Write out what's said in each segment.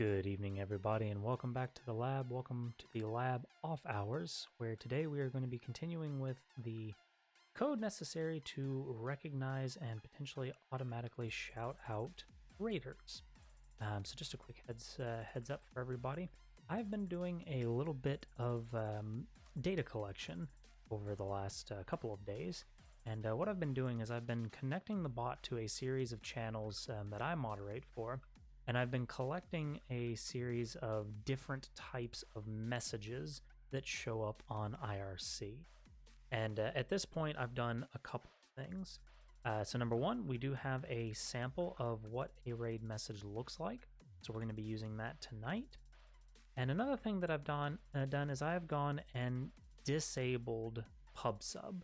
Good evening, everybody, and welcome back to the lab. Welcome to the lab off hours, where today we are going to be continuing with the code necessary to recognize and potentially automatically shout out raiders. So just a quick heads up for everybody. I've been doing a little bit of data collection over the last couple of days. And what I've been doing is I've been connecting the bot to a series of channels that I moderate for. And I've been collecting a series of different types of messages that show up on IRC. And at this point, I've done a couple of things. So number one, we do have a sample of what a raid message looks like. So we're going to be using that tonight. And another thing that I've done is I've gone and disabled PubSub.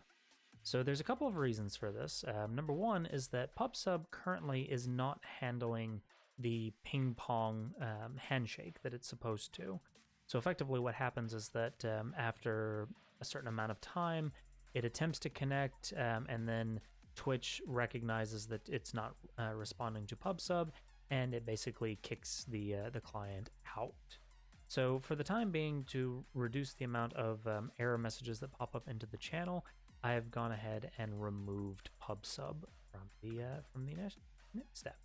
So there's a couple of reasons for this. Number one is that PubSub currently is not handling the ping pong handshake that it's supposed to. So effectively what happens is that after a certain amount of time, it attempts to connect and then Twitch recognizes that it's not responding to PubSub and it basically kicks the client out. So for the time being, to reduce the amount of error messages that pop up into the channel, I have gone ahead and removed PubSub from the init step.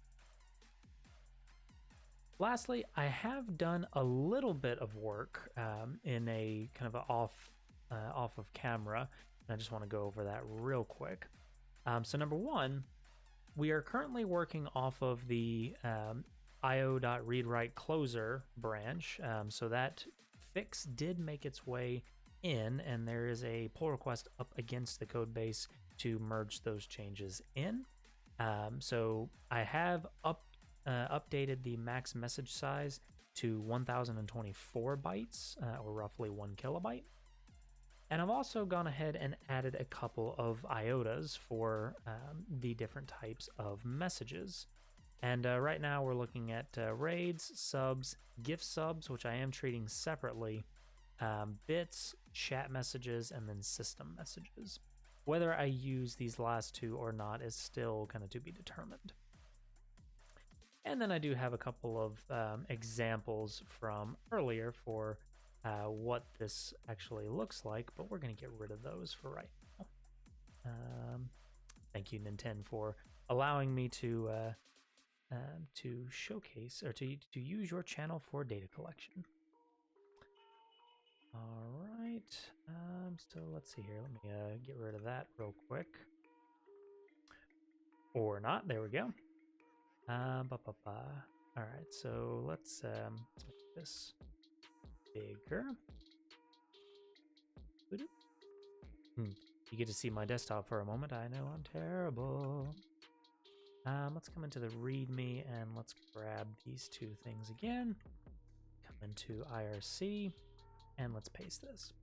Lastly, I have done a little bit of work in a kind of a off of camera, and I just want to go over that real quick. So number one, we are currently working off of the io.readWriteCloser branch. So that fix did make its way in, and there is a pull request up against the code base to merge those changes in. So I have updated the max message size to 1024 bytes, or roughly 1 kilobyte. And I've also gone ahead and added a couple of IOTAs for the different types of messages. And right now we're looking at raids, subs, gift subs, which I am treating separately, bits, chat messages, and then system messages. Whether I use these last two or not is still kind of to be determined. And then I do have a couple of examples from earlier for what this actually looks like, but we're going to get rid of those for right now. Thank you, Nintendo, for allowing me to showcase or to use your channel for data collection. All right, so let's see here. Let me get rid of that real quick. Or not, there we go. All right, so let's make this bigger. You get to see my desktop for a moment. I know I'm terrible. Let's come into the README and let's grab these two things again. Come into IRC and let's paste this.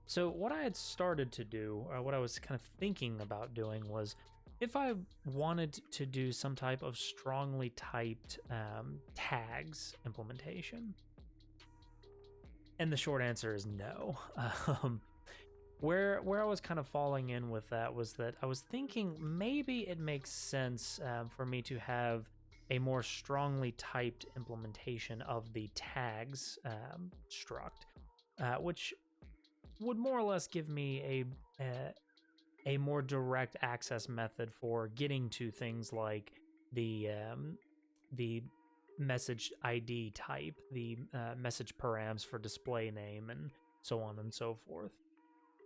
So what I had started to do, or what I was kind of thinking about doing, was if I wanted to do some type of strongly typed tags implementation. And the short answer is no. Where I was kind of falling in with that was that I was thinking maybe it makes sense for me to have a more strongly typed implementation of the tags struct, which would more or less give me a more direct access method for getting to things like the message ID type, the message params for display name, and so on and so forth.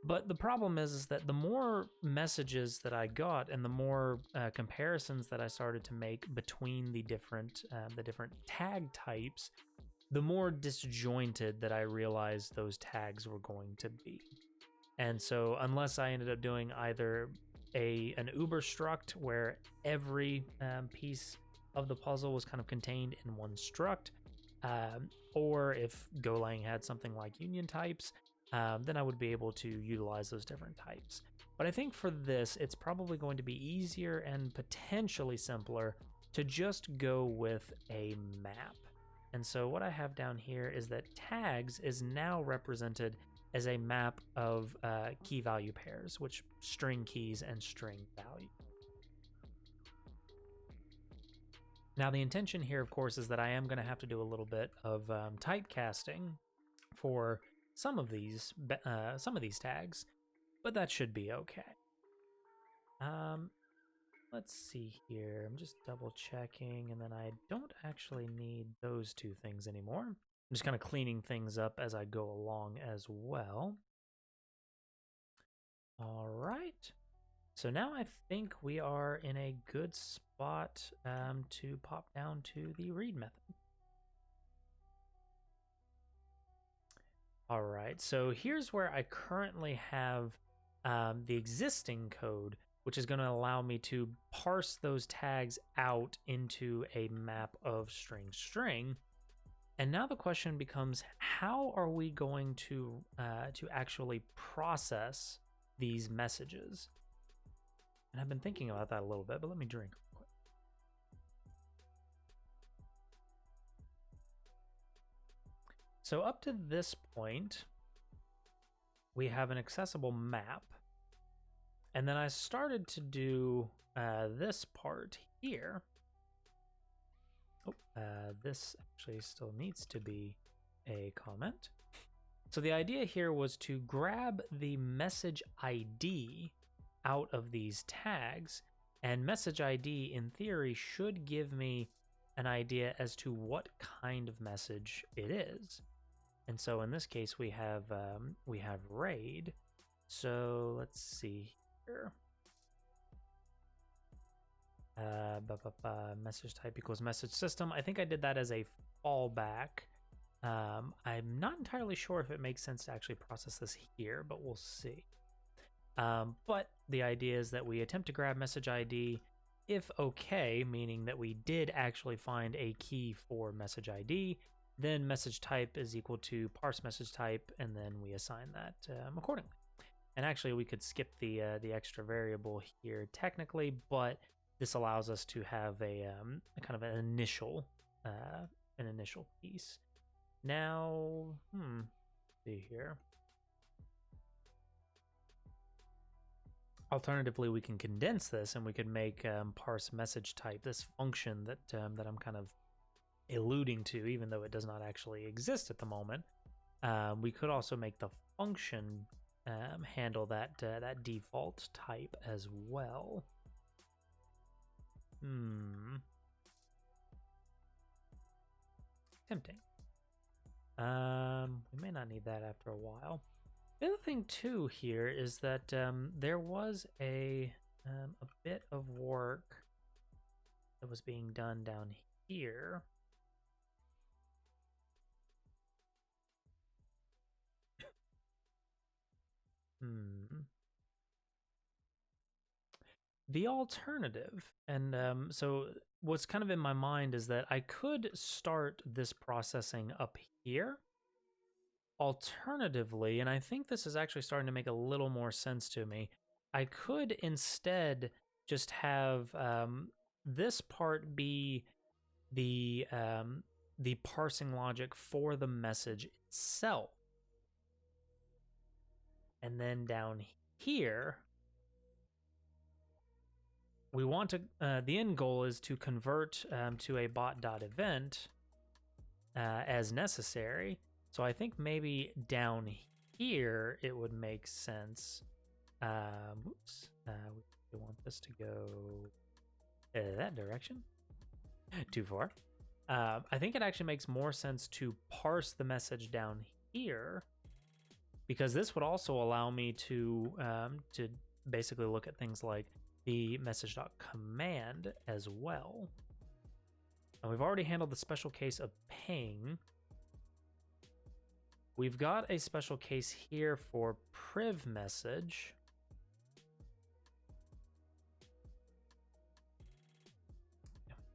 But the problem is that the more messages that I got and the more comparisons that I started to make between the different tag types, the more disjointed that I realized those tags were going to be. And so unless I ended up doing either an Uber struct where every piece of the puzzle was kind of contained in one struct, or if Golang had something like union types, then I would be able to utilize those different types. But I think for this, it's probably going to be easier and potentially simpler to just go with a map. And so what I have down here is that tags is now represented as a map of key value pairs, which string keys and string value. Now, the intention here, of course, is that I am going to have to do a little bit of typecasting for some of these tags, but that should be okay. Let's see here. I'm just double checking, and then I don't actually need those two things anymore. I'm just kind of cleaning things up as I go along as well. All right. So now I think we are in a good spot to pop down to the read method. All right, so here's where I currently have the existing code, which is going to allow me to parse those tags out into a map of string. And now the question becomes, how are we going to actually process these messages? And I've been thinking about that a little bit, but let me drink real quick. So up to this point, we have an accessible map. And then I started to do this part here. Oh, this actually still needs to be a comment. So the idea here was to grab the message ID out of these tags, and message ID in theory should give me an idea as to what kind of message it is. And so in this case we have raid. So let's see here. Message type equals message system. I think I did that as a fallback. I'm not entirely sure if it makes sense to actually process this here, but we'll see. But the idea is that we attempt to grab message ID if okay, meaning that we did actually find a key for message ID, then message type is equal to parse message type, and then we assign that accordingly. And actually we could skip the extra variable here technically, but this allows us to have a kind of an initial piece. Now, see here. Alternatively, we can condense this and we could make parse message type, this function that I'm kind of alluding to, even though it does not actually exist at the moment. We could also make the function handle that default type as well. Tempting. We may not need that after a while. The other thing too here is that there was a bit of work that was being done down here. The alternative, and so what's kind of in my mind is that I could start this processing up here. Alternatively, and I think this is actually starting to make a little more sense to me, I could instead just have this part be the parsing logic for the message itself. And then down here, we want to, the end goal is to convert to a bot.event as necessary. So I think maybe down here it would make sense. We want this to go that direction. Too far. I think it actually makes more sense to parse the message down here, because this would also allow me to basically look at things like the message.command as well. And we've already handled the special case of ping. We've got a special case here for priv message.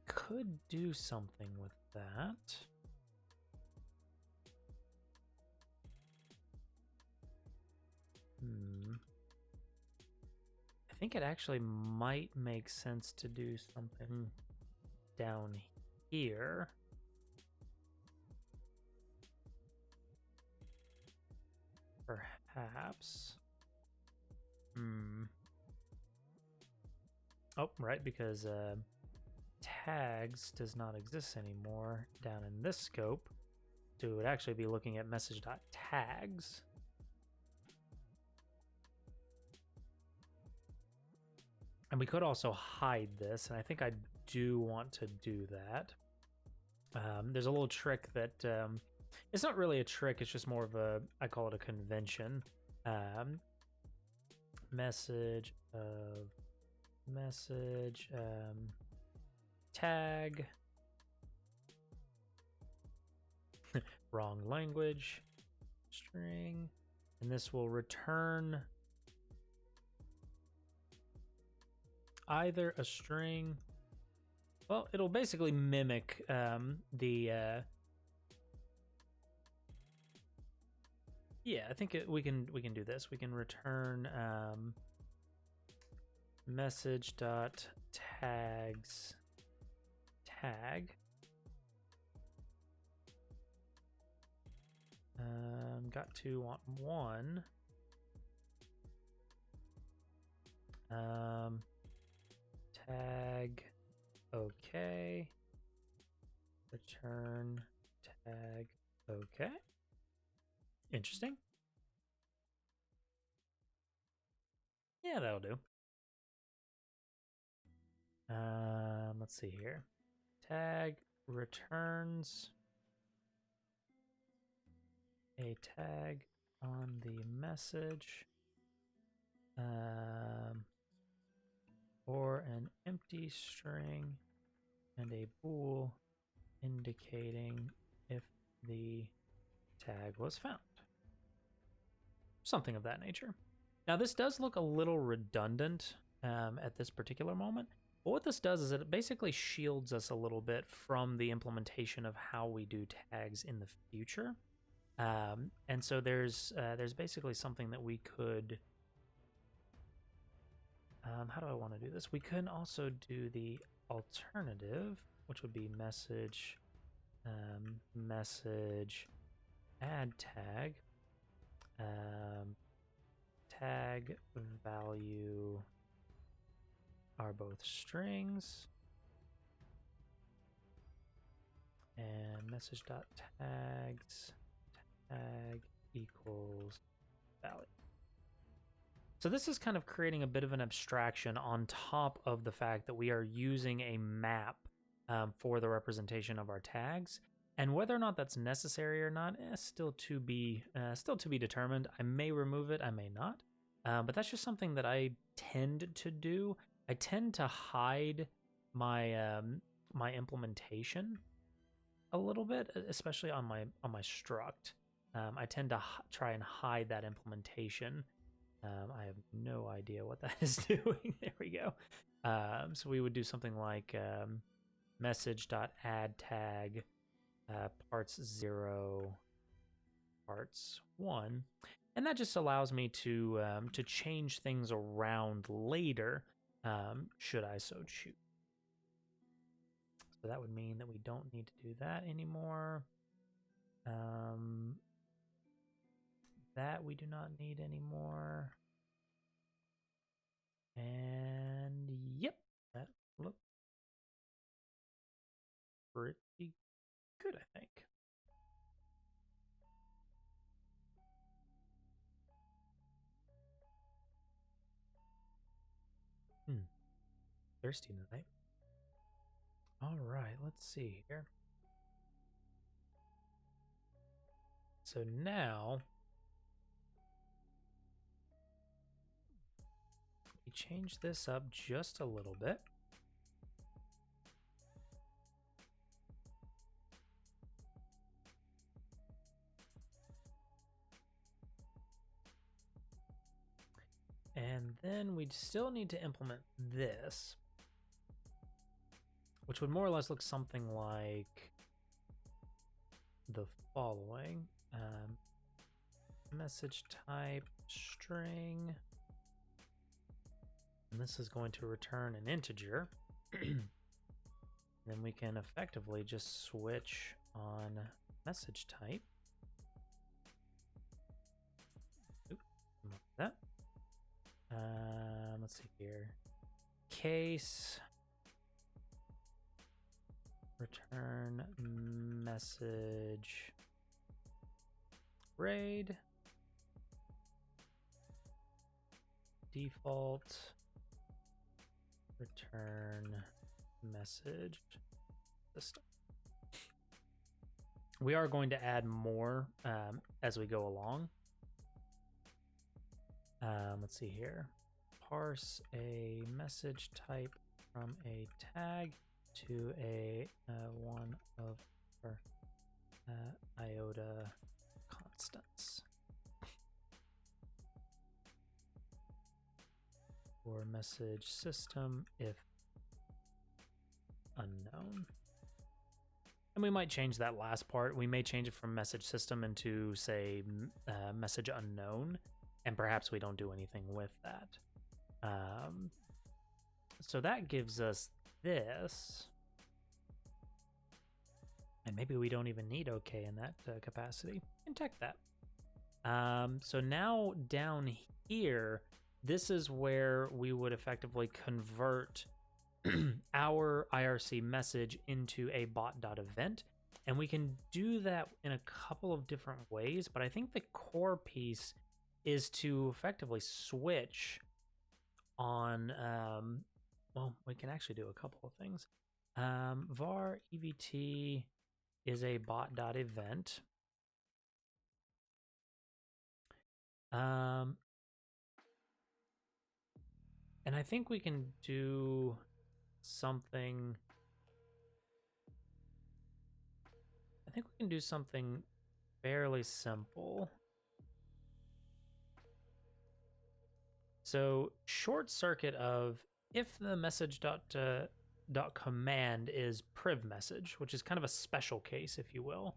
Could do something with that. I think it actually might make sense to do something down here. Perhaps. Oh, right, because tags does not exist anymore down in this scope. So it would actually be looking at message.tags. And we could also hide this, and I think I do want to do that. There's a little trick that it's not really a trick, it's just more of a, I call it a convention. Message of message tag wrong language string, and this will return either a string. Well, it'll basically mimic the yeah, I think we can do this. We can return message dot tags tag. Got to want one. Tag okay. Return tag okay. Interesting. Yeah, that'll do. Let's see here. Tag returns a tag on the message, or an empty string and a bool indicating if the tag was found. Something of that nature. Now this does look a little redundant at this particular moment, but what this does is it basically shields us a little bit from the implementation of how we do tags in the future. And so there's basically something that we could, how do I want to do this? We can also do the alternative, which would be message, message add tag, tag value are both strings, and message.tags tag equals value. So this is kind of creating a bit of an abstraction on top of the fact that we are using a map for the representation of our tags, and whether or not that's necessary or not, still to be determined. I may remove it, I may not, but that's just something that I tend to do. I tend to hide my my implementation a little bit, especially on my struct. I tend to try and hide that implementation. I have no idea what that is doing. There we go. So we would do something like message.add tag parts 0 parts 1, and that just allows me to change things around later, should I so choose. So that would mean that we don't need to do that anymore. That we do not need anymore. And yep, that looks pretty good, I think. Thirsty tonight. All right, let's see here. So now we change this up just a little bit. And then we still need to implement this, which would more or less look something like the following. Message type string, and this is going to return an integer. Then we can effectively just switch on message type. Oops, like that. Let's see here. Case return message raid default return message system. We are going to add more as we go along. Let's see here. Parse a message type from a tag to a one of our iota constants. For message system if unknown. And we might change that last part. We may change it from message system into, say, message unknown, and perhaps we don't do anything with that. So that gives us this. And maybe we don't even need OK in that capacity. We can check that. So now down here, this is where we would effectively convert our IRC message into a bot.event. And we can do that in a couple of different ways, but I think the core piece is to effectively switch on, well, we can actually do a couple of things. Var evt is a bot.event. And I think we can do something. I think we can do something fairly simple. So short circuit of if the message dot command is priv message, which is kind of a special case, if you will.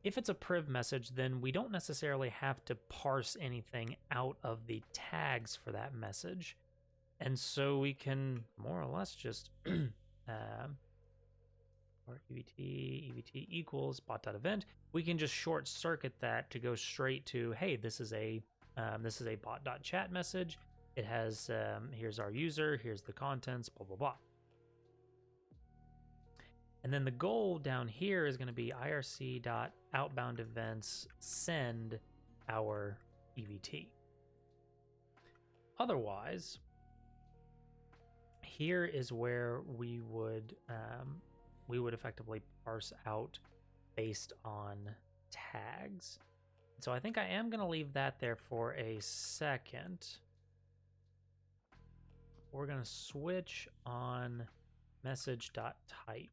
If it's a priv message, then we don't necessarily have to parse anything out of the tags for that message. And so we can more or less just or evt equals bot.event. We can just short circuit that to go straight to, hey, this is a bot.chat message. It has here's our user, here's the contents, blah blah blah. And then the goal down here is going to be irc.outbound events send our EVT. Otherwise, here is where we would effectively parse out based on tags. So I think I am going to leave that there for a second. We're going to switch on message.type.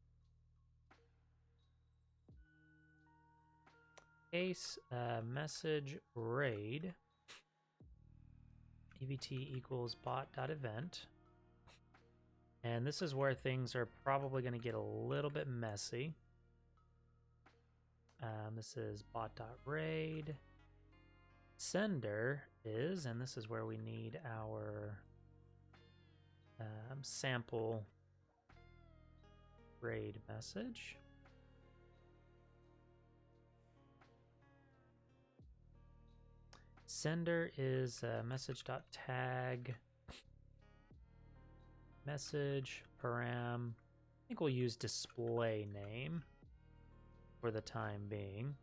Case message raid evt equals bot.event. And this is where things are probably going to get a little bit messy. This is bot.raid. Sender is, and this is where we need our sample raid message. Sender is message.tag message param. I think we'll use display name for the time being.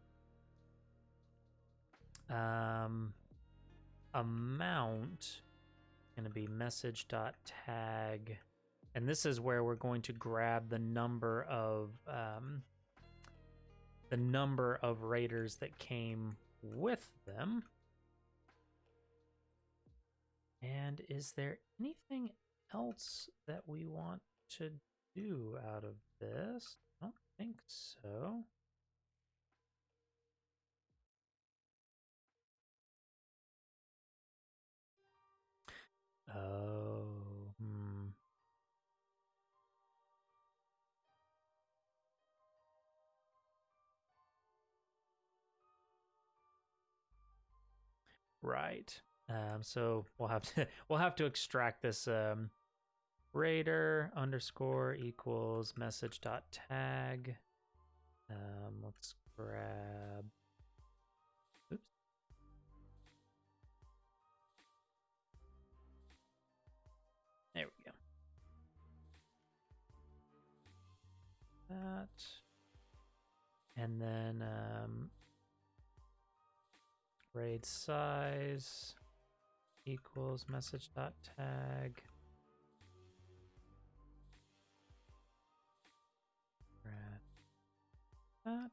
Amount going to be message.tag, and this is where we're going to grab the number of raiders that came with them. And is there anything else that we want to do out of this? I don't think so. Oh, Right. So we'll have to extract this raider underscore equals message.tag. Let's grab. Oops. There we go. And then RAID size equals message dot tag. That.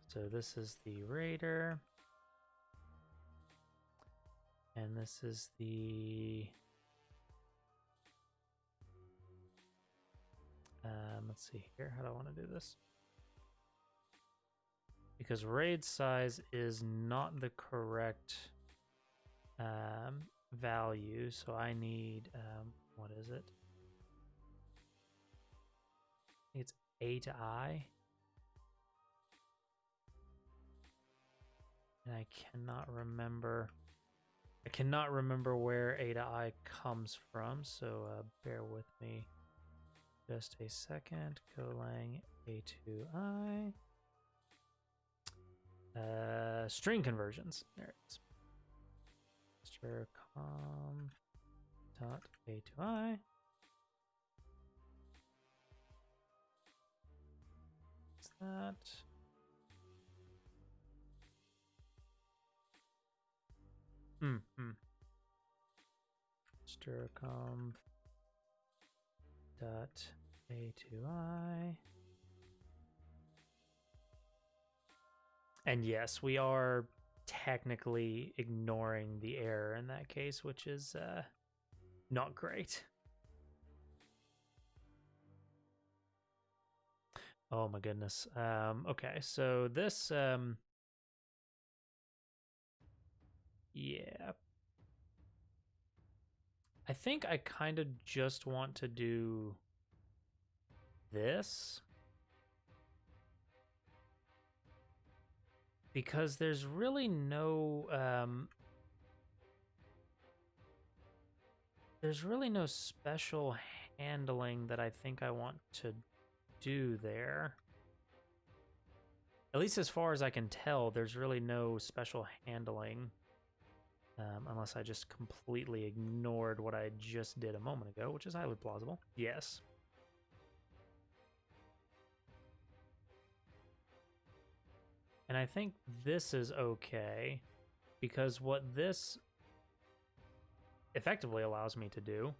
So this is the raider. And this is the let's see here. How do I want to do this? Because RAID size is not the correct value, so I need what is it? It's A to I, and I cannot remember where A to I comes from. So bear with me just a second. Golang A to I. String conversions. There it is. Conv dot A to I. What's that? Conv dot A to I. And yes, we are technically ignoring the error in that case, which is not great. Oh my goodness. Okay, so this yeah. I think I kind of just want to do this because there's really no special handling that I think I want to do there. At least as far as I can tell, there's really no special handling. Unless I just completely ignored what I just did a moment ago, which is highly plausible. Yes. And I think this is okay, because what this effectively allows me to do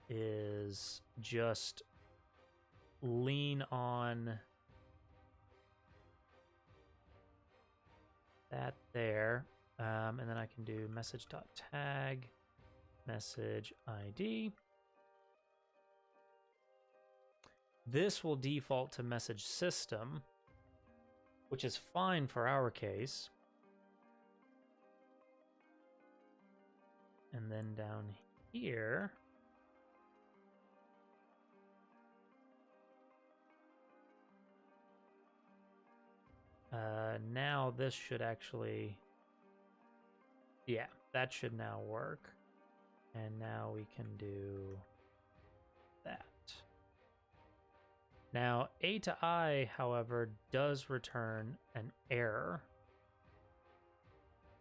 is just lean on that there. And then I can do message.tag, message ID. This will default to message system, which is fine for our case. And then down here, now this should actually, yeah, that should now work. And now we can do that. Now, A to I, however, does return an error.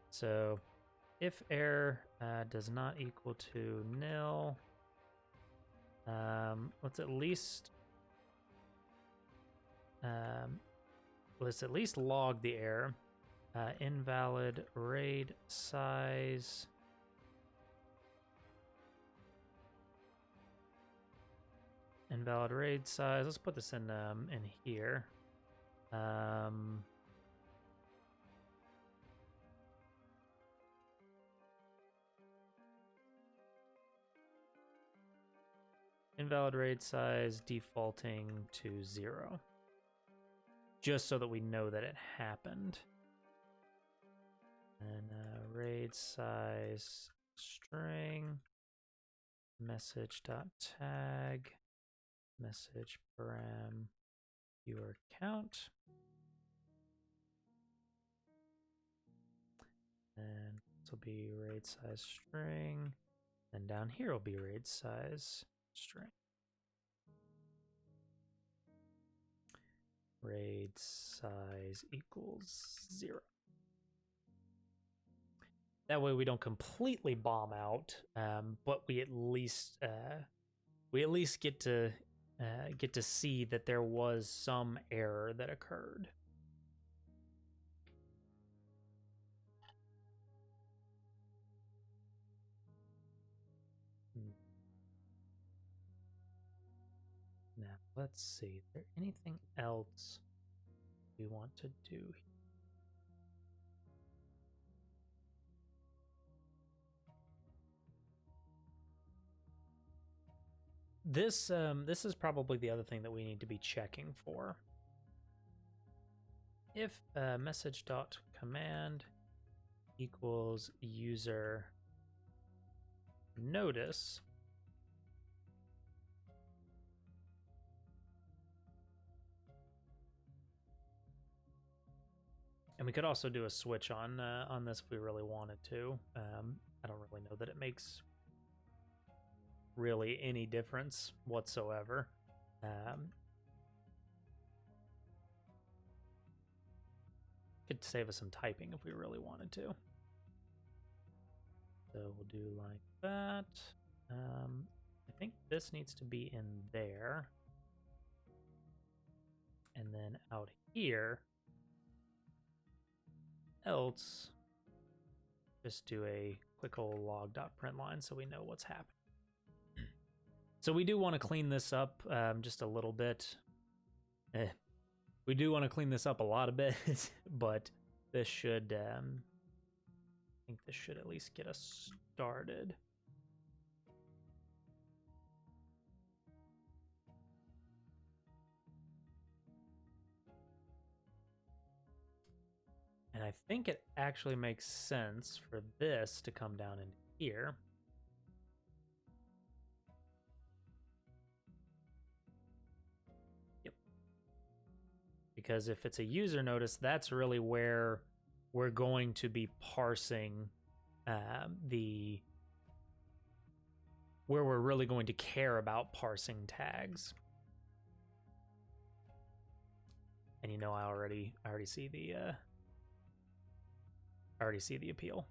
So if error does not equal to nil, let's at least log the error. Invalid RAID size. Invalid RAID size. Let's put this in here. Invalid RAID size defaulting to 0. Just so that we know that it happened. And RAID size string message.tag message param viewer count. And this will be RAID size string. And down here will be RAID size string. RAID size equals 0. That way we don't completely bomb out, but we at least get to see that there was some error that occurred. Now let's see. Is there anything else we want to do here? This is probably the other thing that we need to be checking for. If message.command equals user notice, and we could also do a switch on this if we really wanted to. I don't really know that it makes really any difference whatsoever. Could save us some typing if we really wanted to. So we'll do like that. I think this needs to be in there. And then out here, else, just do a quick old log.println so we know what's happening. So we do want to clean this up just a little bit. We do want to clean this up a lot of bit, but this should, I think this should at least get us started. And I think it actually makes sense for this to come down in here. Because if it's a user notice, that's really where we're going to be parsing where we're really going to care about parsing tags. And you know, I already see the appeal.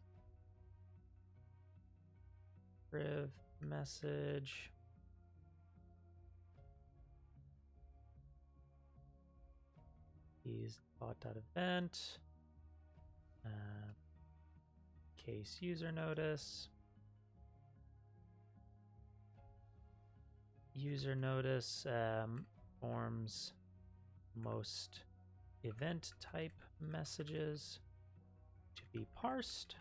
Priv message. Is bot.event, case user notice, user notice forms most event type messages to be parsed.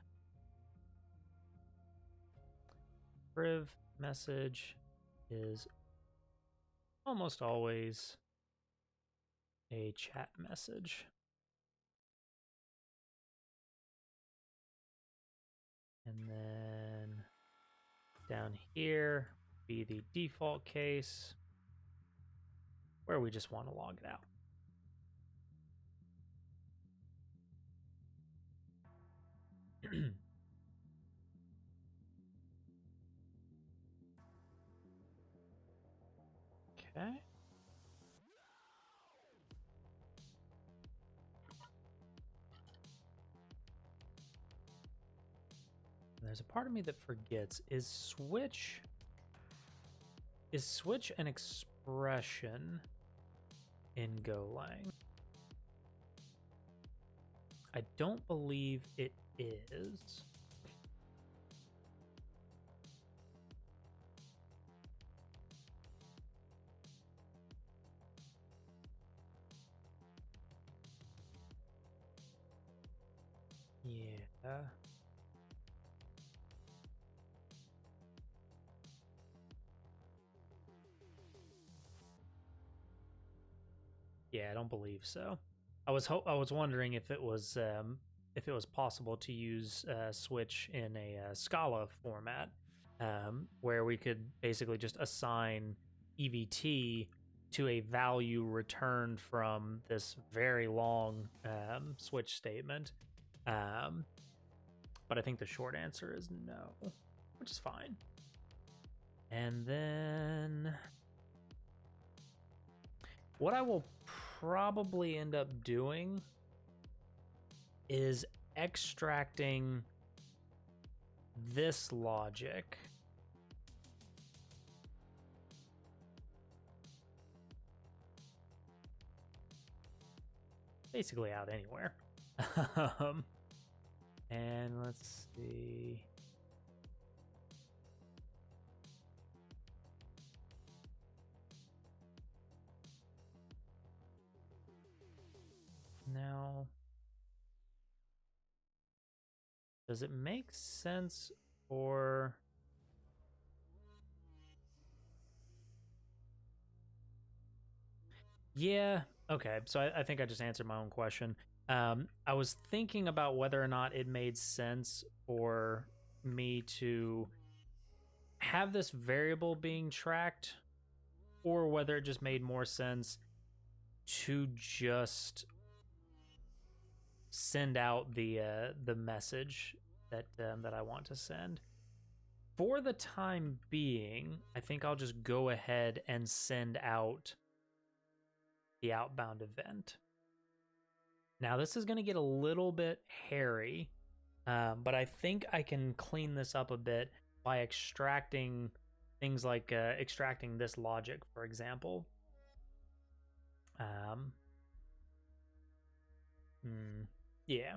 Priv message is almost always a chat message. And then down here be the default case where we just want to log it out. Okay. There's a part of me that forgets, is switch an expression in Golang? I don't believe it is. Yeah. Yeah, I don't believe so. I was wondering if it was possible to use switch in a Scala format, where we could basically just assign EVT to a value returned from this very long switch statement. But I think the short answer is no, which is fine. And then what I will probably end up doing is extracting this logic. Basically out anywhere. And let's see. Now, does it make sense for... Yeah, okay. So I think I just answered my own question. I was thinking about whether or not it made sense for me to have this variable being tracked, or whether it just made more sense to just send out the message that that I want to send. For the time being, I think I'll just go ahead and send out the outbound event. Now, this is going to get a little bit hairy, but I think I can clean this up a bit by extracting things like extracting this logic, for example. Yeah.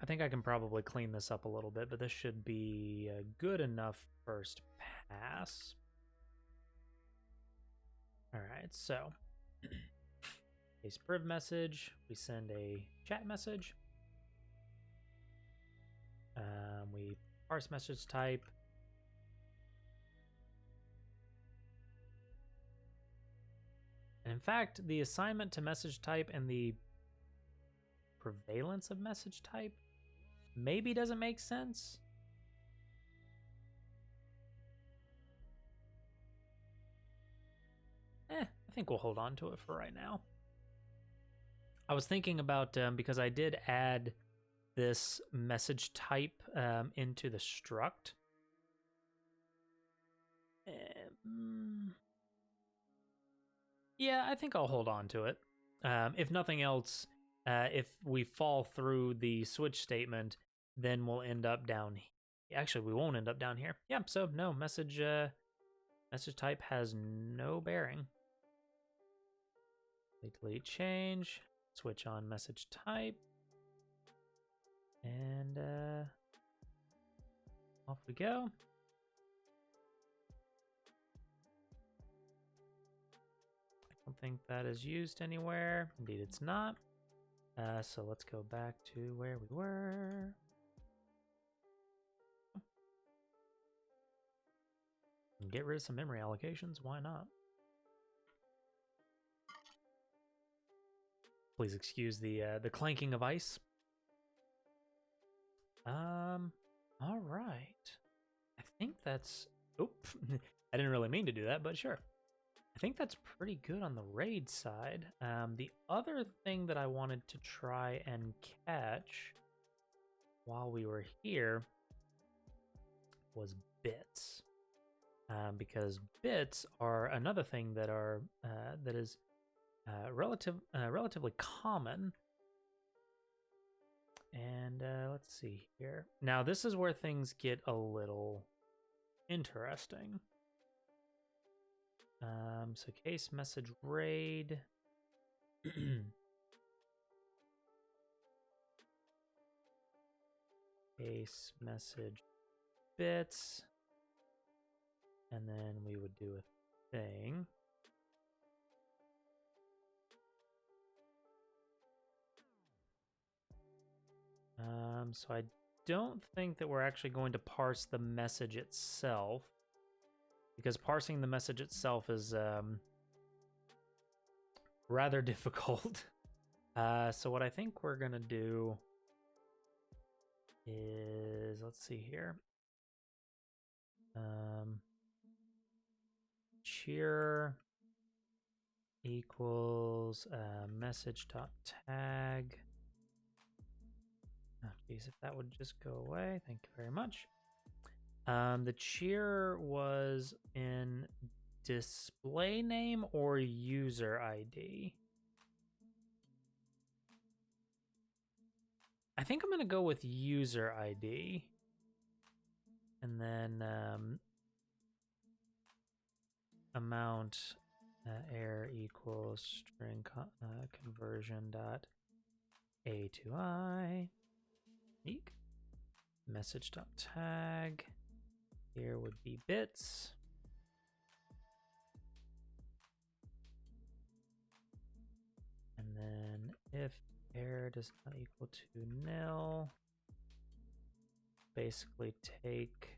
I think I can probably clean this up a little bit, but this should be a good enough first pass. All right, so case priv message, we send a chat message. We parse message type. And in fact, the assignment to message type and the prevalence of message type maybe doesn't make sense. I think we'll hold on to it for right now. I was thinking about, because I did add this message type into the struct. Yeah, I think I'll hold on to it. If nothing else, if we fall through the switch statement, then we'll end up down here. Actually, we won't end up down here. Yep, so no, message type has no bearing. Delete change, switch on message type, and off we go. I don't think that is used anywhere. Indeed, it's not. So let's go back to where we were. And get rid of some memory allocations. Why not? Please excuse the clanking of ice. All right. I think that's... Oop. I didn't really mean to do that, but sure. I think that's pretty good on the raid side. The other thing that I wanted to try and catch while we were here was bits. Because bits are another thing that are that is relatively common. And let's see here. Now, this is where things get a little interesting. So case message raid. Case message bits. And then we would do a thing. So I don't think that we're actually going to parse the message itself, because parsing the message itself is rather difficult. So what I think we're gonna do is, let's see here. Cheer equals message.tag. Oh, geez, if that would just go away. Thank you very much. The cheer was in display name or user ID? I think I'm going to go with user ID. And then amount error equals string conversion dot a to I. Eek. Message dot tag. Here would be bits. And then if error does not equal to nil, basically take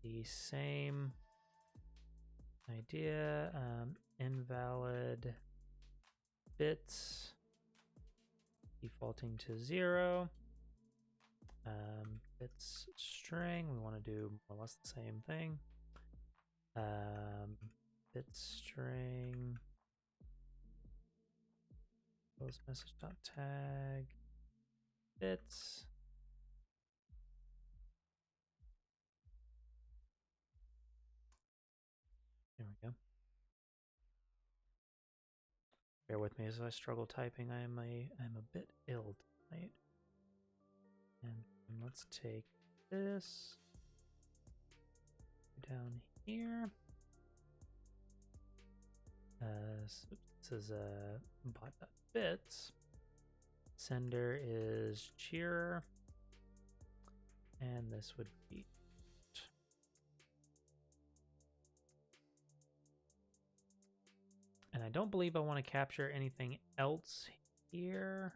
the same idea, invalid bits defaulting to 0, bits string, we want to do more or less the same thing, bits string close message dot tag bits. There we go. Bear with me as I struggle typing. I'm a bit ill tonight. And let's take this down here. So this is bot.bits. Sender is cheerer. And this would be and I don't believe I want to capture anything else here.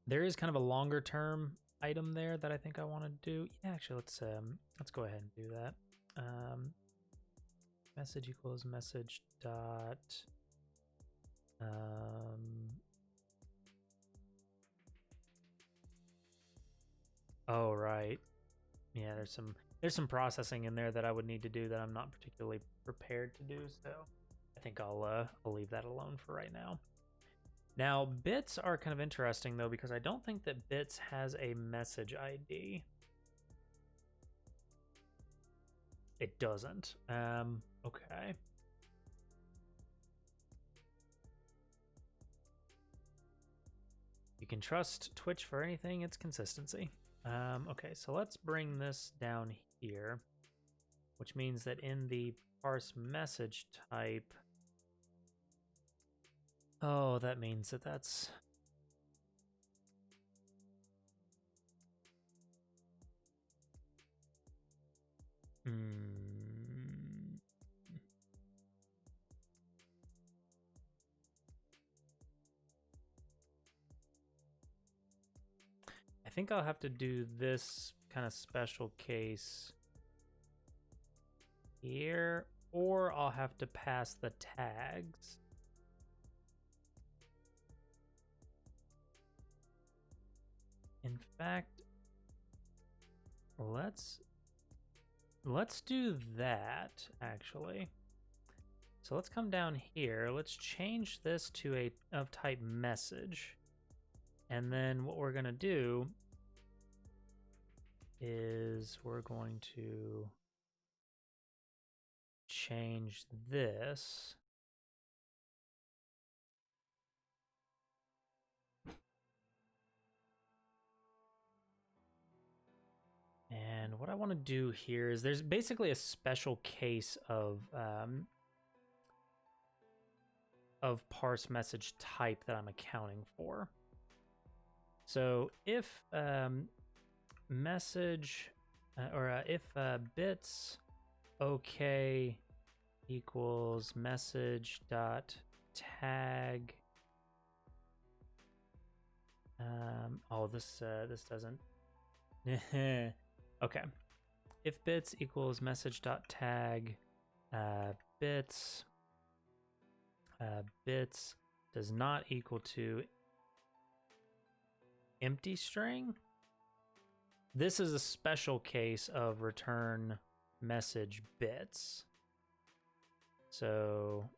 There is kind of a longer term item there that I think I want to do. Yeah, actually, let's go ahead and do that. Message equals message dot oh right, yeah. There's some processing in there that I would need to do that I'm not particularly prepared to do. So I think I'll leave that alone for right now. Now, bits are kind of interesting, though, because I don't think that bits has a message ID. It doesn't. Okay. You can trust Twitch for anything, it's consistency. Okay, so let's bring this down here, which means that in the parse message type, oh, that means that that's I think I'll have to do this kind of special case here, or I'll have to pass the tags. In fact, let's do that, actually. So let's come down here. Let's change this to a of type message. And then what we're going to do is we're going to change this. And what I want to do here is there's basically a special case of parse message type that I'm accounting for. So if message if bits okay equals message dot tag oh this doesn't okay, if bits equals message dot tag bits bits does not equal to empty string, this is a special case of return message bits. So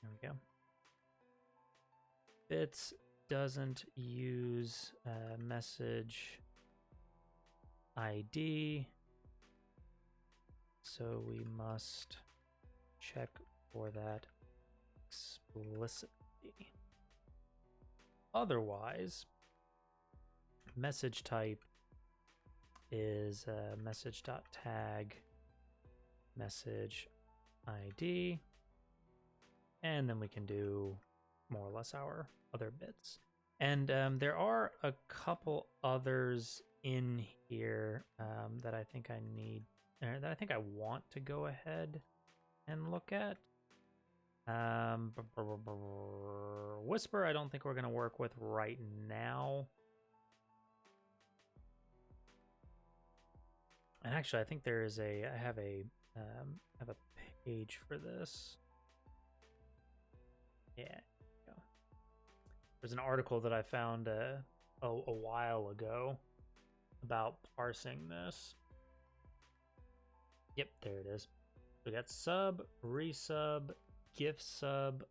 there we go. Bits doesn't use message ID. So we must check for that explicitly. Otherwise, message type is message.tag message ID, and then we can do more or less our other bits. And there are a couple others in here that I think I need, that I think I want to go ahead and look at. Whisper, I don't think we're going to work with right now. And actually, I think there is I have a page for this. Yeah. There's an article that I found a while ago about parsing this. Yep, there it is. We got sub, resub, gift sub,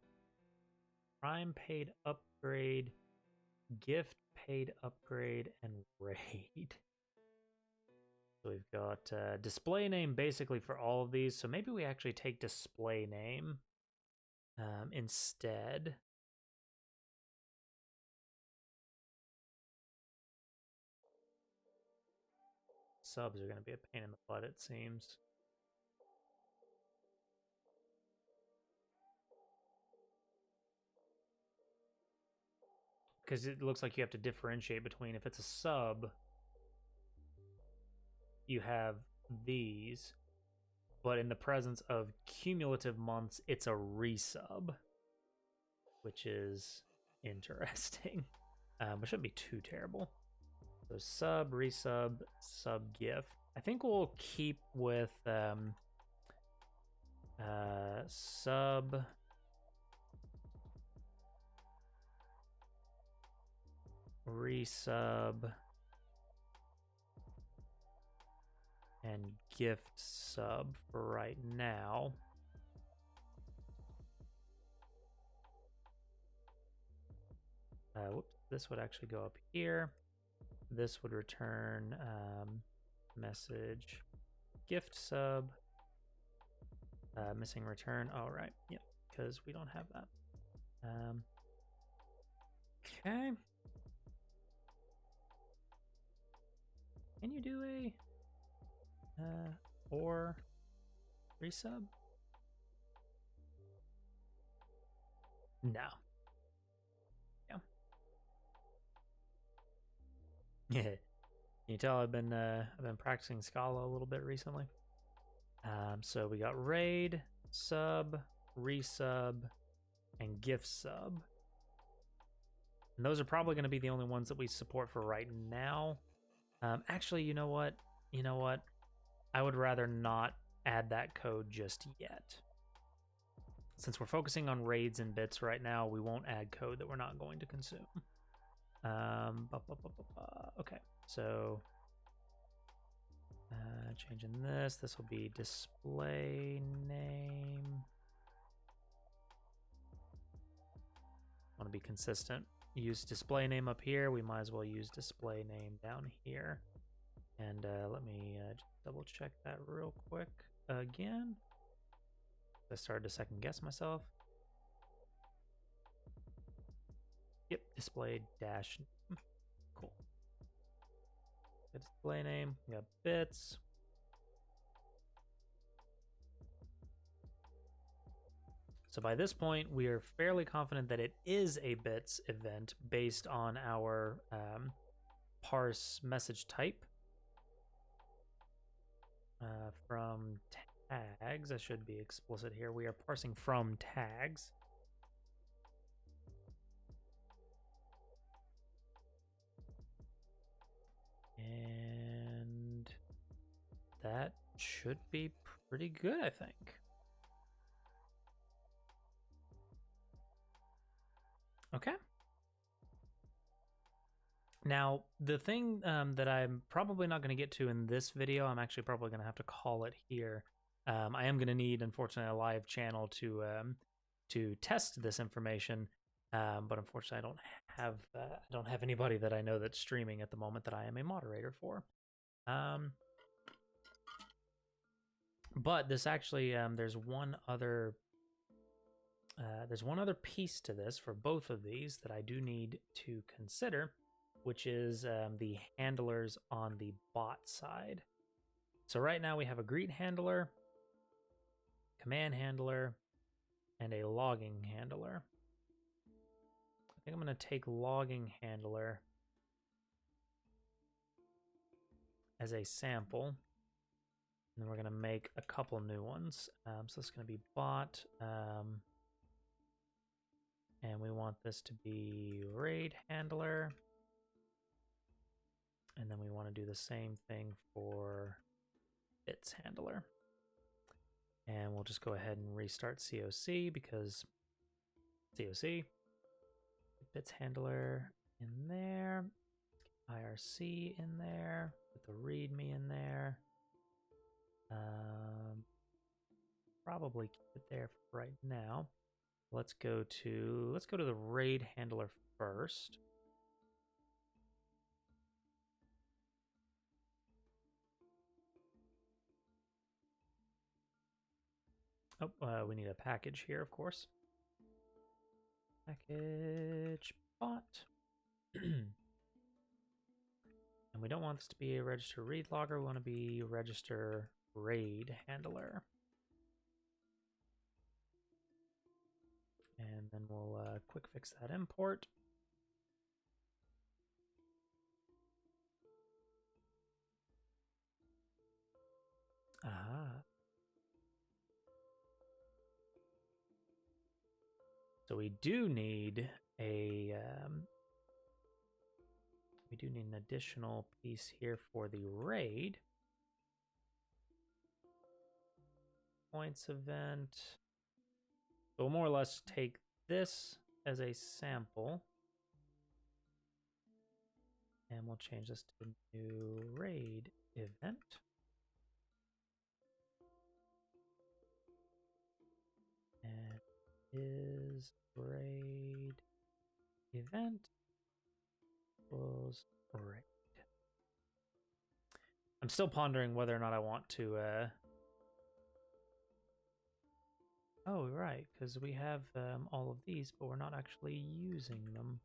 prime paid upgrade, gift paid upgrade, and raid. So we've got display name basically for all of these. So maybe we actually take display name instead. Subs are going to be a pain in the butt, it seems. Because it looks like you have to differentiate between, if it's a sub, you have these, but in the presence of cumulative months, it's a resub, which is interesting. But shouldn't be too terrible. So sub, resub, sub gift. I think we'll keep with sub, resub, and gift sub for right now. Whoops, this would actually go up here. This would return message gift sub. Missing return. All right. Yep, because we don't have that. Okay. Can you do a or resub? No. Yeah. Yeah. Can you tell I've been practicing Scala a little bit recently? So we got raid, sub, resub, and gift sub. And those are probably going to be the only ones that we support for right now. Actually, you know what? I would rather not add that code just yet. Since we're focusing on raids and bits right now, we won't add code that we're not going to consume. Okay, so changing this. This will be display name. Want to be consistent. Use display name up here. We might as well use display name down here. And let me just double check that real quick again. I started to second guess myself. Yep, display dash. Cool. The display name. We got bits. So by this point, we are fairly confident that it is a bits event based on our parse message type. From tags, I should be explicit here. We are parsing from tags. And that should be pretty good, I think. Okay. Now, the thing that I'm probably not going to get to in this video, I'm actually probably going to have to call it here. I am going to need, unfortunately, a live channel to test this information, but unfortunately, I don't have anybody that I know that's streaming at the moment that I am a moderator for. But this actually, there's one other piece to this for both of these that I do need to consider, which is the handlers on the bot side. So right now we have a greet handler, command handler, and a logging handler. I think I'm going to take logging handler as a sample, and then we're going to make a couple new ones. So it's going to be bot, and we want this to be raid handler, and then we want to do the same thing for bits handler. And we'll just go ahead and restart COC because COC, bits handler in there, IRC in there, put the README in there. Probably keep it there for right now. Let's go to the raid handler first. Oh, we need a package here, of course. Package bot. And we don't want this to be a register read logger. We want to be register raid handler. And then we'll quick fix that import. Aha. So we do need a an additional piece here for the raid. Points event. So we'll more or less take this as a sample. And we'll change this to new raid event. And is raid event equals raid. I'm still pondering whether or not I want to oh, right, because we have all of these, but we're not actually using them.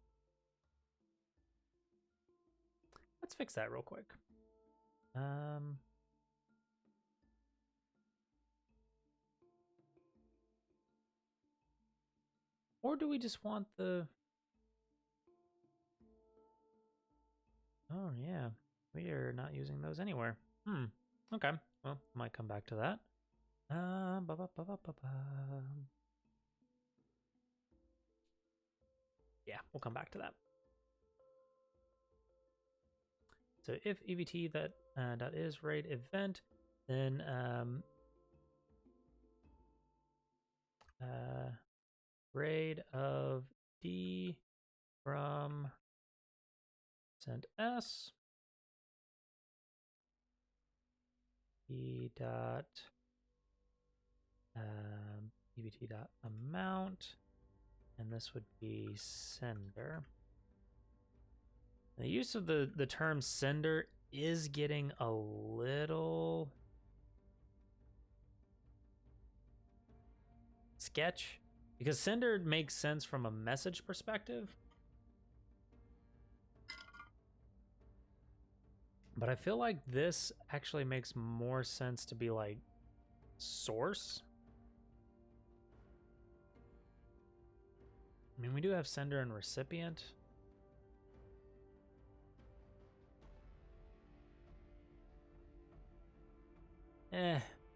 Let's fix that real quick. Or do we just want the... Oh, yeah. We are not using those anywhere. Okay. Well, might come back to that. Yeah, we'll come back to that. So if evt that dot is raid event, then raid of d from send s e dot evt dot amount, and this would be sender. The use of the term sender is getting a little sketch because sender makes sense from a message perspective. But I feel like this actually makes more sense to be like source. I mean, we do have sender and recipient.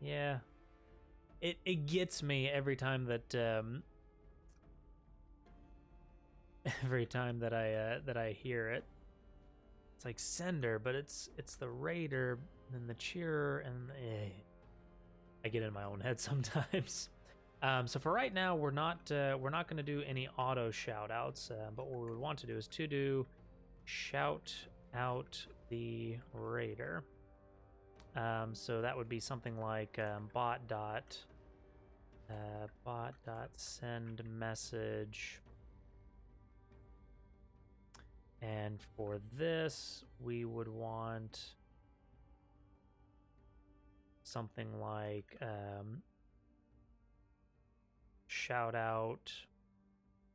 Yeah. It gets me every time that I hear it. It's like sender, but it's the raider and the cheerer, and I get in my own head sometimes. So for right now, we're not going to do any auto shout outs, but what we would want to do is to do shout out the raider. So that would be something like bot dot send message. And for this, we would want something like shout out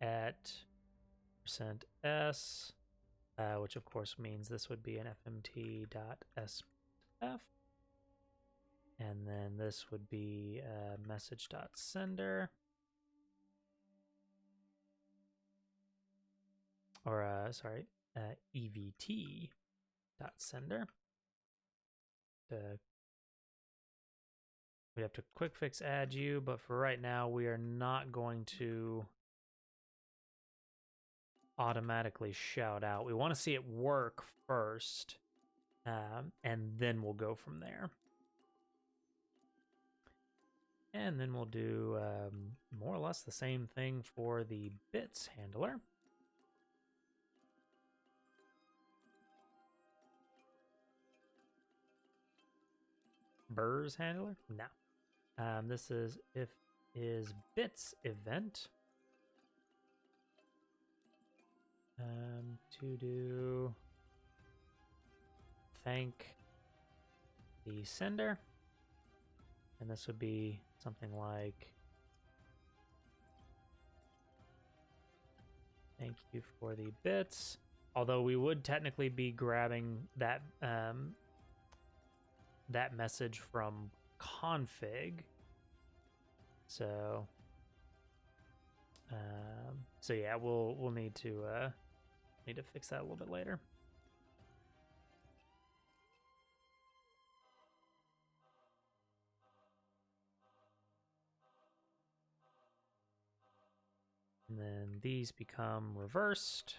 at %s, which of course means this would be an fmt.sf. And then this would be message.sender. Or, evt.sender. We have to quick fix add you, but for right now, we are not going to automatically shout out. We want to see it work first, and then we'll go from there. And then we'll do more or less the same thing for the bits handler. Burrs handler? No. This is if is bits event. To do thank the sender. And this would be something like thank you for the bits. Although we would technically be grabbing that that message from config. So yeah, we'll need to fix that a little bit later. And then these become reversed.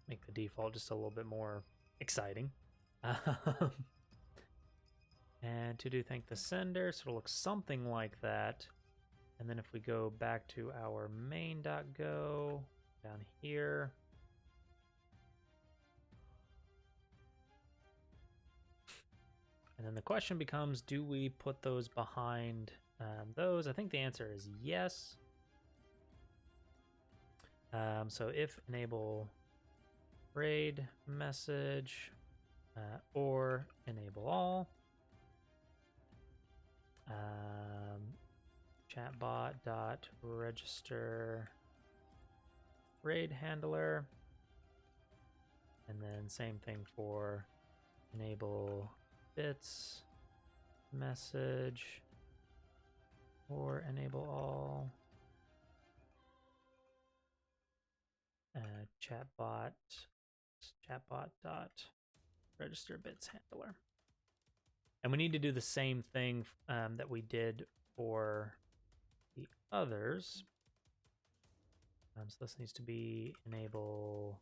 Make the default just a little bit more exciting. And to do thank the sender, so it'll look something like that. And then if we go back to our main.go down here, and then the question becomes, do we put those behind those? I think the answer is yes. So if enable raid message or enable all, chatbot.register raid handler, and then same thing for enable bits message or enable all, chatbot.register bits handler. And we need to do the same thing that we did for the others. So this needs to be enable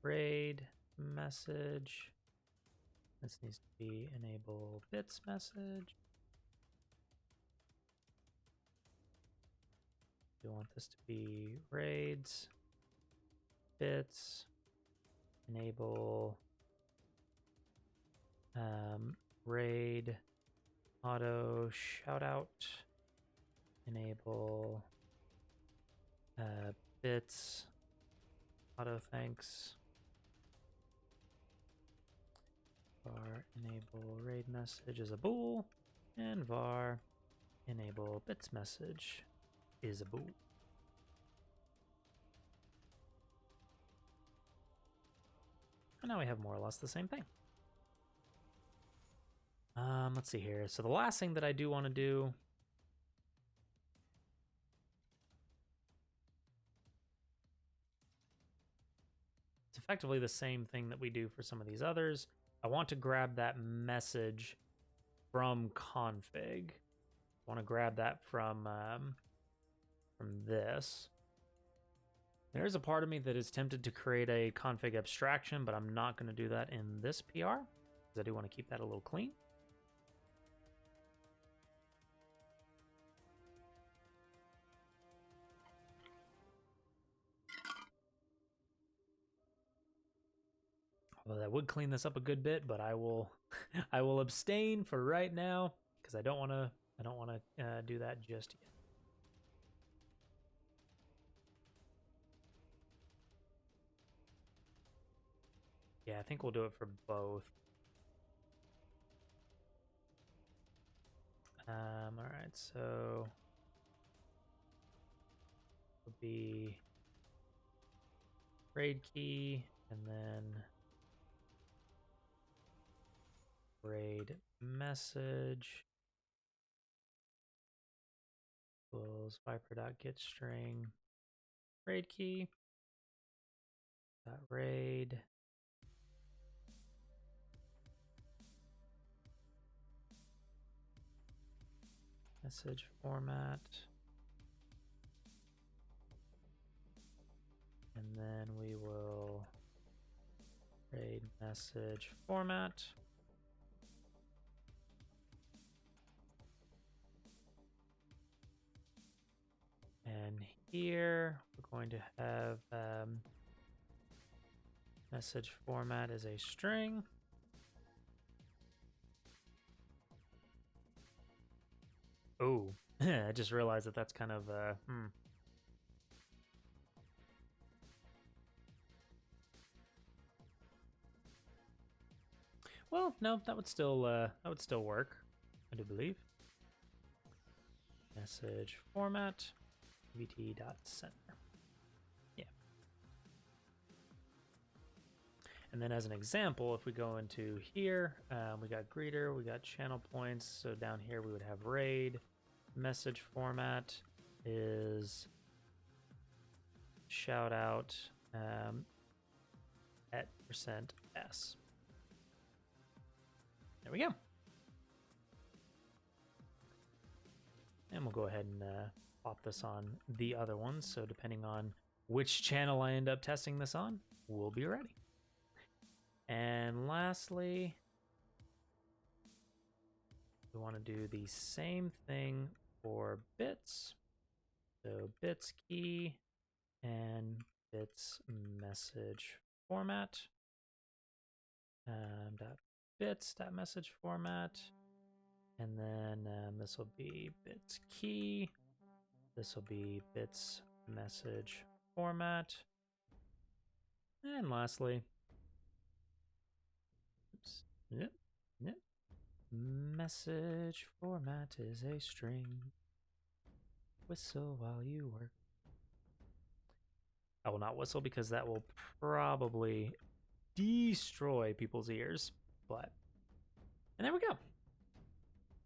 raid message. This needs to be enable bits message. We want this to be raids, bits, enable raid auto shoutout, enable bits auto thanks, var enable raid message is a bool, and var enable bits message is a bool. And now we have more or less the same thing. Let's see here. So the last thing that I do want to do it's effectively the same thing that we do for some of these others. I want to grab that message from config. I want to grab that from this. There's a part of me that is tempted to create a config abstraction, but I'm not going to do that in this PR because I do want to keep that a little clean. Although that would clean this up a good bit, but I will I will abstain for right now because I don't want to I don't want to do that just yet. Yeah, I think we'll do it for both. All right, so it would be grade key and then grade message equals viper.getString grade key dot raid message format, and then we will raid message format. And here we're going to have message format is a string. Oh, I just realized that that's kind of Well, no, that would still work, I do believe. Message format vt.sender. Yeah. And then as an example, if we go into here, we got greeter, we got channel points. So down here we would have raid. Message format is shout out at %s. There we go. And we'll go ahead and pop this on the other ones. So depending on which channel I end up testing this on, we'll be ready. And lastly, we want to do the same thing for bits. So bits key and bits message format. Dot bits dot message format. And then this will be bits key. This will be bits message format. And lastly, oops, yep, message format is a string. Whistle while you work. I will not whistle because that will probably destroy people's ears. But, and there we go.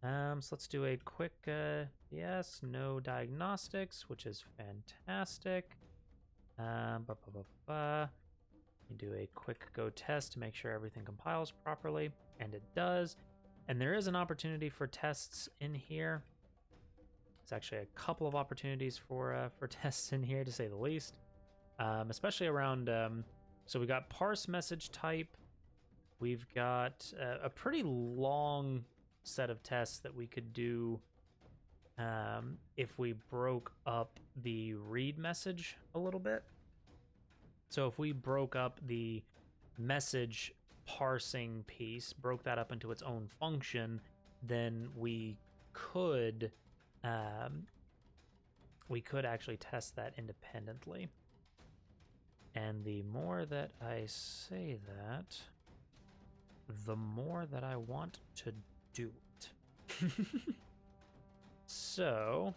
So let's do a quick yes, no diagnostics, which is fantastic. You do a quick go test to make sure everything compiles properly, and it does. And there is an opportunity for tests in here. There's actually a couple of opportunities for tests in here, to say the least. Especially around, so we got parse message type. We've got a pretty long set of tests that we could do if we broke up the read message a little bit. So if we broke up the message parsing piece, broke that up into its own function, then we could actually test that independently. And the more that I say that, the more that I want to do it. So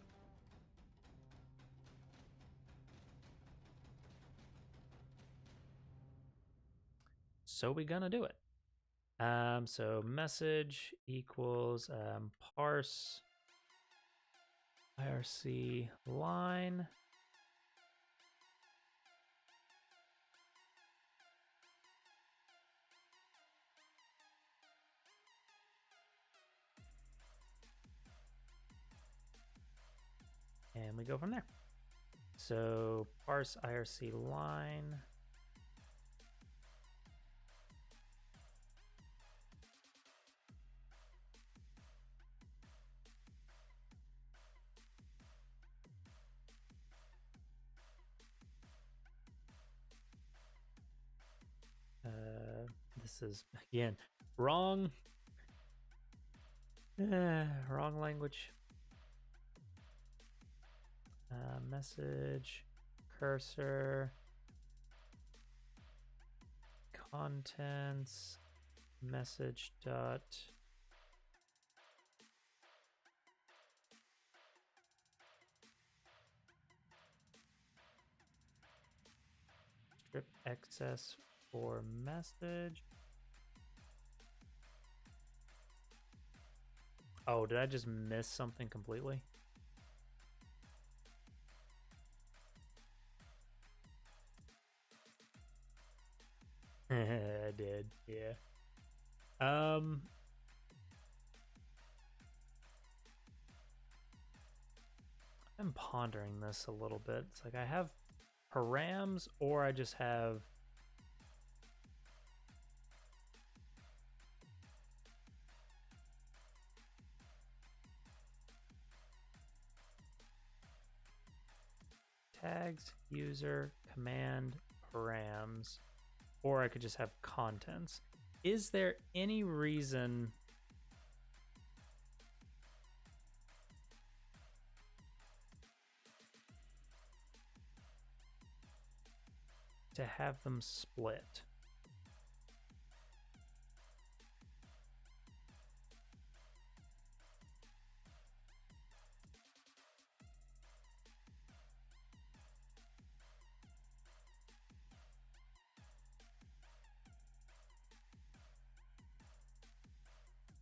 we're gonna do it. So message equals parse IRC line. And we go from there. So parse IRC line. This is, again, wrong language. message, cursor, contents, message dot strip excess for message. Oh, did I just miss something completely? I did, yeah. I'm pondering this a little bit. It's like I have params, or I just have tags, user, command, params, or I could just have contents. Is there any reason to have them split?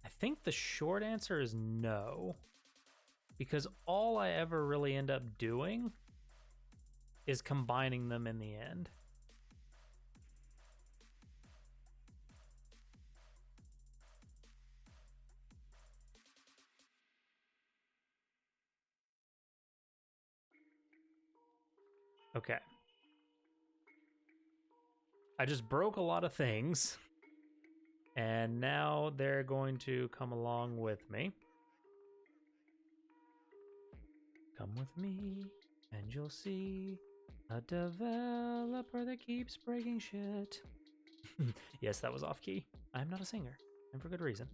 I think the short answer is no, because all I ever really end up doing is combining them in the end. Okay. I just broke a lot of things, and now they're going to come along with me. Come with me, and you'll see a developer that keeps breaking shit. Yes, that was off key. I'm not a singer, and for good reason.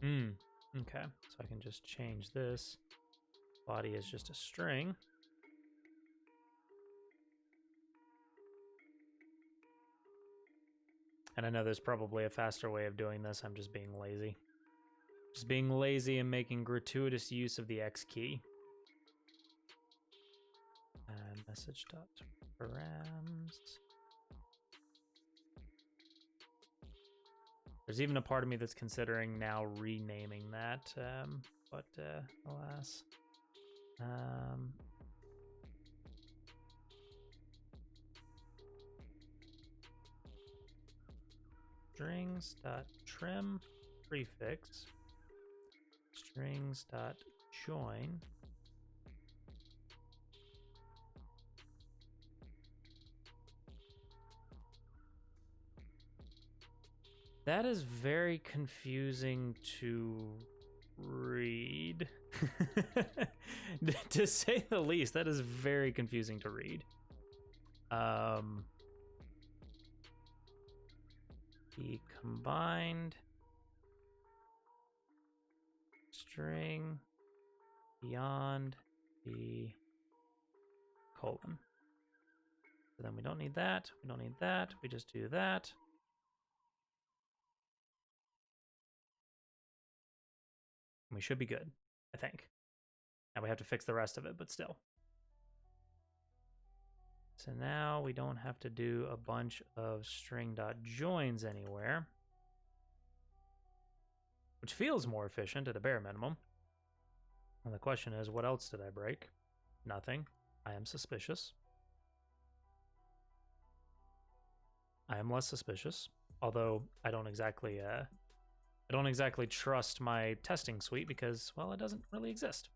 Um, okay, so I can just change this. Body is just a string. And I know there's probably a faster way of doing this. I'm just being lazy. Just being lazy and making gratuitous use of the X key. Message.params. There's even a part of me that's considering now renaming that, but alas. Strings.trim prefix. Strings.join. That is very confusing to read. To say the least, that is very confusing to read. The combined string beyond the colon. So then we don't need that. We don't need that. We just do that. And we should be good, I think. Now we have to fix the rest of it, but still. So now we don't have to do a bunch of string.joins anywhere, which feels more efficient at a bare minimum. And the question is, what else did I break? Nothing. I am suspicious. I am less suspicious, although I don't exactly I don't exactly trust my testing suite because, well, it doesn't really exist.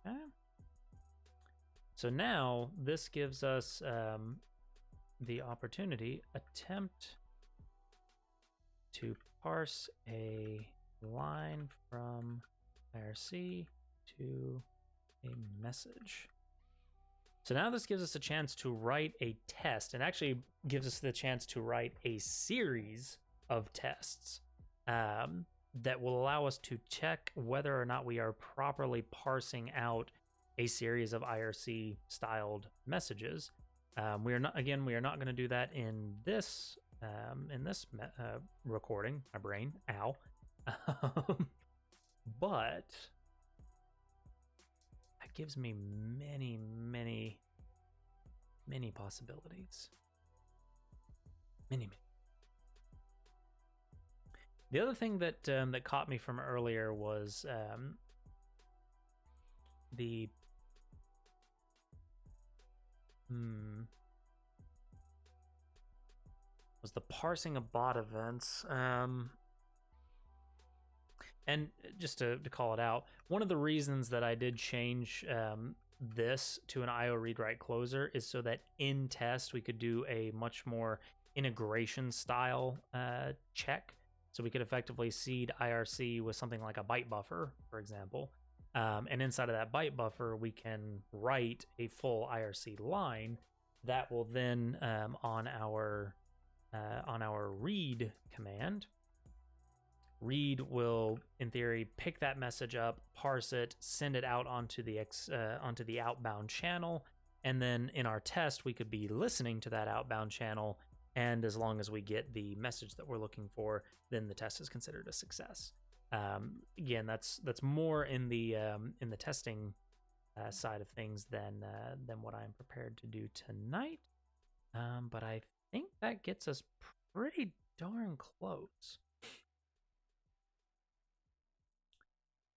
Okay. So now this gives us the opportunity, attempt to parse a line from IRC to a message. So now this gives us a chance to write a test, and actually gives us the chance to write a series of tests that will allow us to check whether or not we are properly parsing out a series of IRC styled messages. We are not going to do that in this recording. My brain, ow. But that gives me many possibilities. Many. The other thing that that caught me from earlier was the parsing of bot events. And just to call it out, one of the reasons that I did change this to an IO read write closer is so that in test we could do a much more integration style check. So we could effectively seed IRC with something like a byte buffer, for example. And inside of that byte buffer, we can write a full IRC line that will then on our read command, read will, in theory, pick that message up, parse it, send it out onto the outbound channel, and then in our test, we could be listening to that outbound channel, and as long as we get the message that we're looking for, then the test is considered a success. Again, that's more in the testing side of things than what I'm prepared to do tonight. But I think that gets us pretty darn close.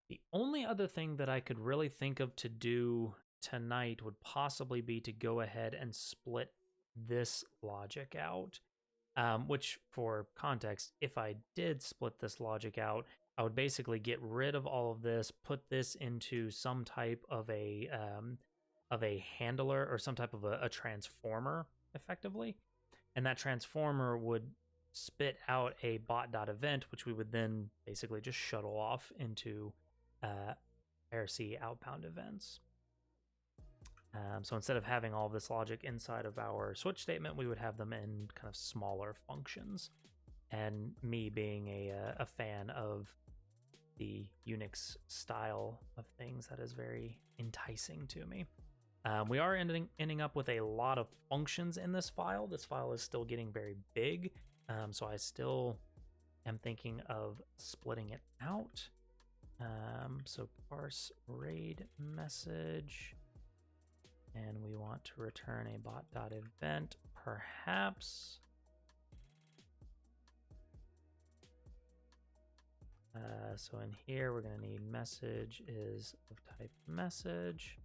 The only other thing that I could really think of to do tonight would possibly be to go ahead and split this logic out, which, for context, if I did split this logic out, I would basically get rid of all of this, put this into some type of a handler or some type of a transformer, effectively, and that transformer would spit out a bot.event, which we would then basically just shuttle off into IRC outbound events. So instead of having all of this logic inside of our switch statement, we would have them in kind of smaller functions. And me being a fan of the Unix style of things, that is very enticing to me. We are ending up with a lot of functions in this file. This file is still getting very big, so I still am thinking of splitting it out. So parse RAID message, and we want to return a bot.event, perhaps. So in here, we're going to need message is of type message.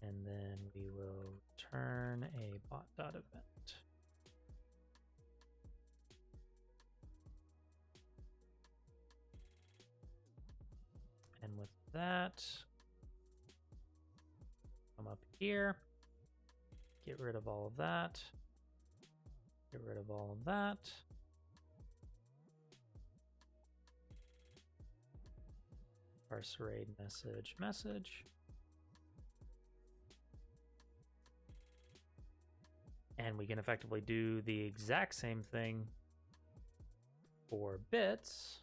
And then we will return a bot.event. And with that, come up here, get rid of all of that, get rid of all of that. Parse RAID message. And we can effectively do the exact same thing for bits.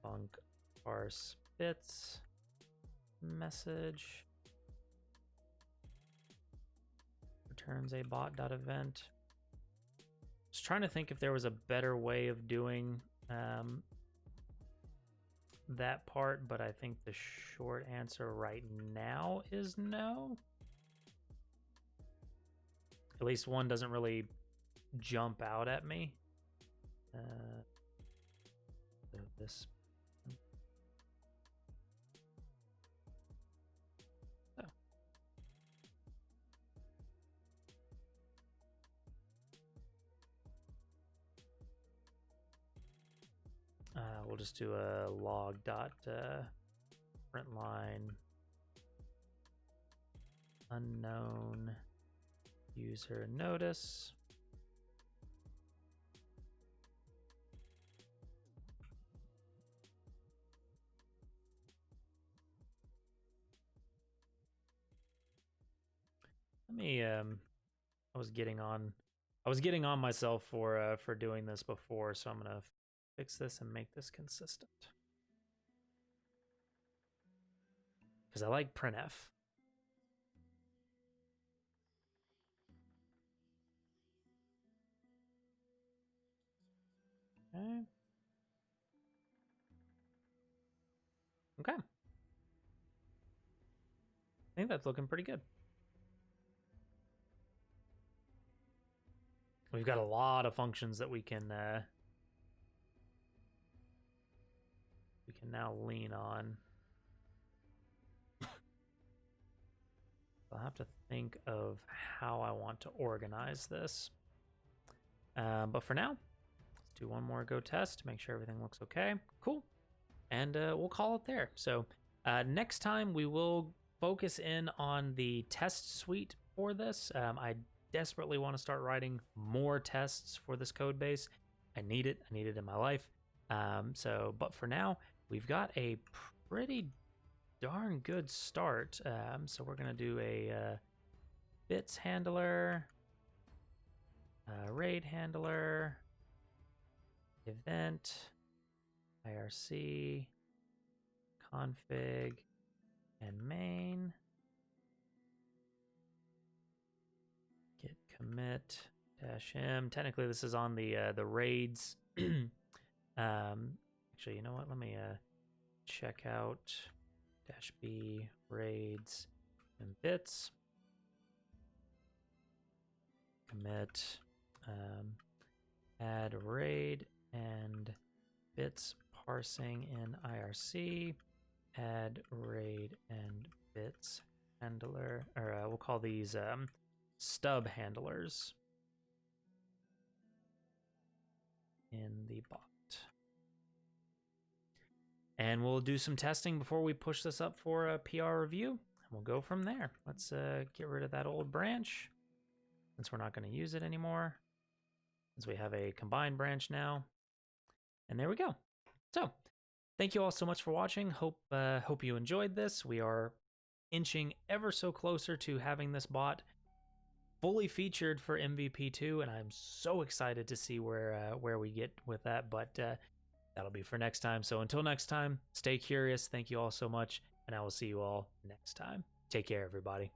Func parse bits message returns a bot.event. Just trying to think if there was a better way of doing that part, but I think the short answer right now is no. At least one doesn't really jump out at me. This. Oh. we'll just do a log dot print line unknown user notice. Let me I was getting on myself for doing this before, so I'm gonna fix this and make this consistent. Because I like printf. Okay. Okay. I think that's looking pretty good. We've got a lot of functions that we can now lean on. I'll have to think of how I want to organize this. But for now, let's do one more go test, make sure everything looks okay. Cool. And we'll call it there. So next time we will focus in on the test suite for this. I desperately want to start writing more tests for this code base. I need it in my life. But for now, we've got a pretty darn good start. So we're gonna do a bits handler, raid handler, event, IRC, config, and main. Git commit -m. Technically, this is on the raids. Actually, you know what? Let me check out -b raids and bits. Commit add raid and bits parsing in IRC. Add raid and bits handler, or we'll call these stub handlers in the bot. And we'll do some testing before we push this up for a PR review, and we'll go from there. Let's get rid of that old branch, since we're not going to use it anymore, since we have a combined branch now. And there we go. So, thank you all so much for watching. Hope you enjoyed this. We are inching ever so closer to having this bot fully featured for MVP2, and I'm so excited to see where we get with that. But that'll be for next time. So until next time, stay curious. Thank you all so much, and I will see you all next time. Take care, everybody.